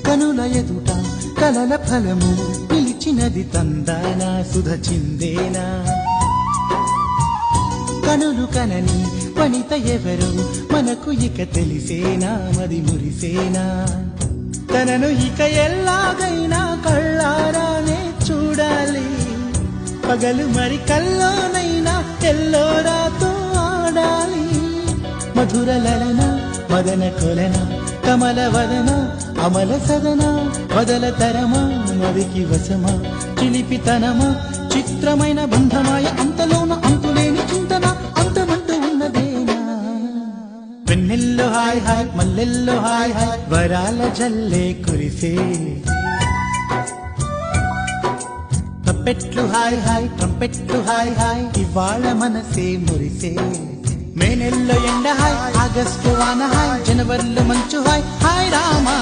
కనుల ఎదుట కలల ఫలము నిలిచినది తందానా సుధ చిందేనా కనులు కనని వనిత ఎవరు మనకు ఇక తెలిసేనా మది మురిసేనా తనను ఇక ఎల్లాగైనా కళ్ళారానే చూడాలి పగలు మరి కల్లోనైనా ఎల్లోరాతో ఆడాలి మధుర లలన మదన కొలన కమల వదన అమల సదన వదల తరమా మదికి వశమా చిలిపితనమా చిత్రమైన బంధమాయ అంతలోన అంతులేని చింతన అంతమంటూ ఉన్నదేనా వెన్నెల్లో హాయ్ హాయ్ మల్లెల్లో హాయ్ హాయ్ వరాల జల్లే కురిసే తప్పెట్లు హాయ్ హాయ్ ట్రంపెట్లు హాయ్ హాయ్ ఇవాళ మనసే మురిసే మే నెల్లో ఎండ హాయ్ ఆగస్టు వాన హాయ్ జనవరిలో మంచు హాయ్ హాయ్ రామా